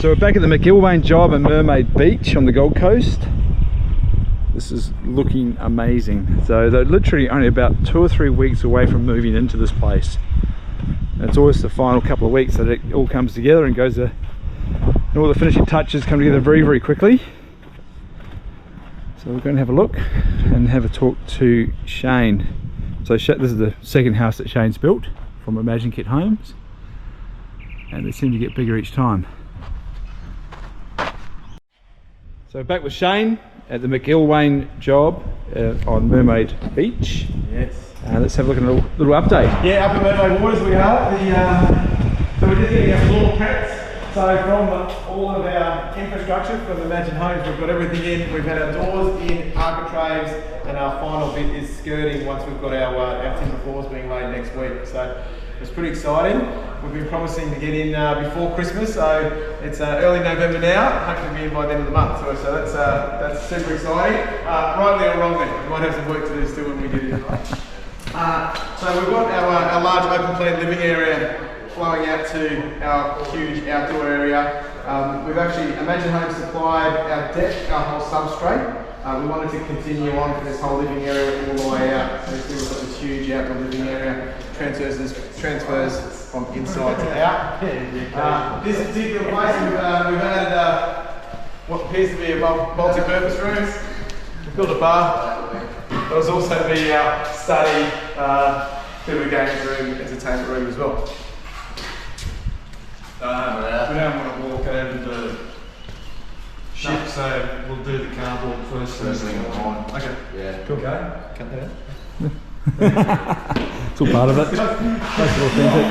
So we're back at the McIlwain job at Mermaid Beach on the Gold Coast. This is looking amazing. So they're literally only about 2 or 3 weeks away from moving into this place. And it's always the final couple of weeks that it all comes together and goes to, and all the finishing touches come together very, very quickly. So we're going to have a look and have a talk to Shane. So this is the second house that Shane's built from Imagine Kit Homes, and they seem to get bigger each time. So back with Shane at the McIlwain job on Mermaid Beach. Yes. Let's have a look at a little update. Yeah, up in Mermaid Waters we are. So we're just getting our floor prepped. So from all of our infrastructure from Imagine Homes, we've got everything in. We've had our doors in, architraves, and our final bit is skirting once we've got our timber floors being laid next week. So it's pretty exciting. We've been promising to get in before Christmas, so it's early November now. Hopefully be in by the end of the month. So that's super exciting. Rightly or wrongly, we might have some work to do still when we get in. So we've got our large open plan living area flowing out to our huge outdoor area. We've actually, Imagine Homes supplied our deck, our whole substrate. We wanted to continue on for this whole living area all the way out. So we've got this huge outdoor living area, transfers from inside to out. This particular place, we've added what appears to be a multi-purpose rooms. We've built a bar. There's also our study, bit of a games room, entertainment room as well. We don't want to walk over the ship, so we'll do the cardboard first thing in the morning. Okay. Yeah. Cool. Okay. Cut that out. It's all part of it. That's authentic.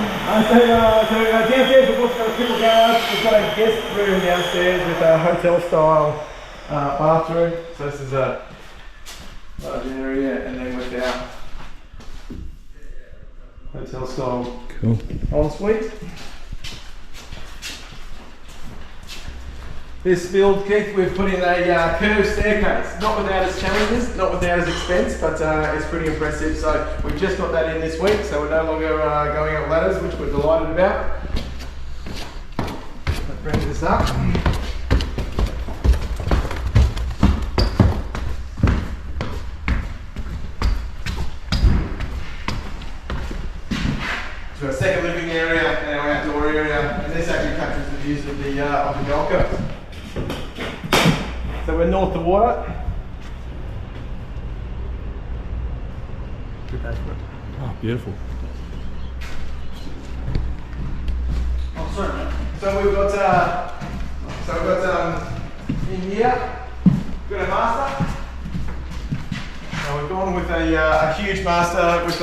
So downstairs we've also got a triple garage. We've got a guest room downstairs with a hotel style bathroom. So this is a large area, and then with our hotel style ensuite. This build, Keith, we've put in a curved staircase, not without its challenges, not without its expense, but it's pretty impressive. So we've just got that in this week, so we're no longer going up ladders, which we're delighted about. Let's bring this up. So our second living area and our outdoor area, and this actually captures the views of the Gold Coast. So we're north of water. Oh, beautiful. Oh, sorry, mate. So we've got in here, we've got a master. Now we've gone with a huge master with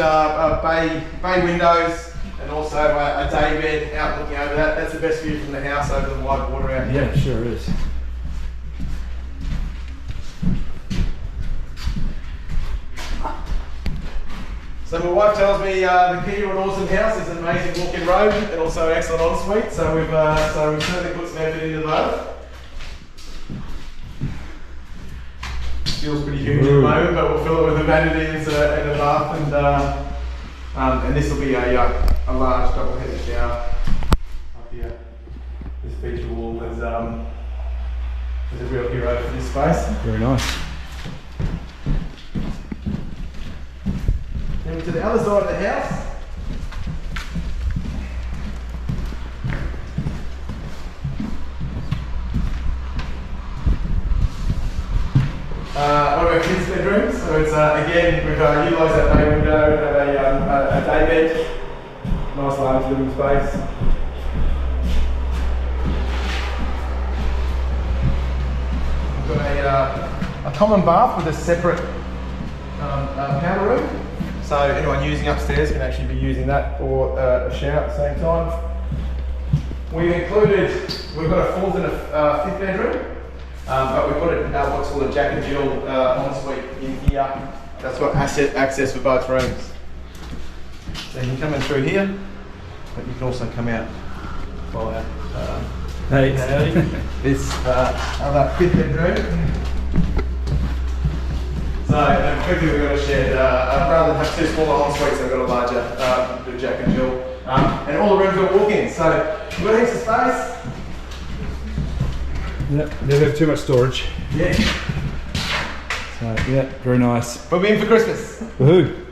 bay windows and also a day bed out looking over that. That's the best view from the house over the wide water out here. Yeah, sure is. So my wife tells me the key to an awesome house is an amazing walk-in robe and also an excellent ensuite. So we've certainly put some effort into both. Feels pretty huge at the moment, but we'll fill it with amenities and a bath, and this will be a large double-headed shower up here. This feature wall is a real hero for this space. Very nice. And to the other side of the house, one of our kids' bedrooms. So it's again we've utilised that bay window, have a day bed, nice large living space. We've got a common bath with a separate powder room. So anyone using upstairs can actually be using that for a shower at the same time. We've got a fourth and a fifth bedroom, but we've got what's called a Jack and Jill ensuite in here. That's got access for both rooms. So you can come in through here, but you can also come out via this other fifth bedroom. So quickly we've got a shared, rather than have two smaller ensuites, we've got a larger Jack and Jill. And all the rooms got walk-ins, so we've got heaps of space. Yep, never have too much storage. Yeah. So yeah, very nice. We'll be in for Christmas. Woohoo!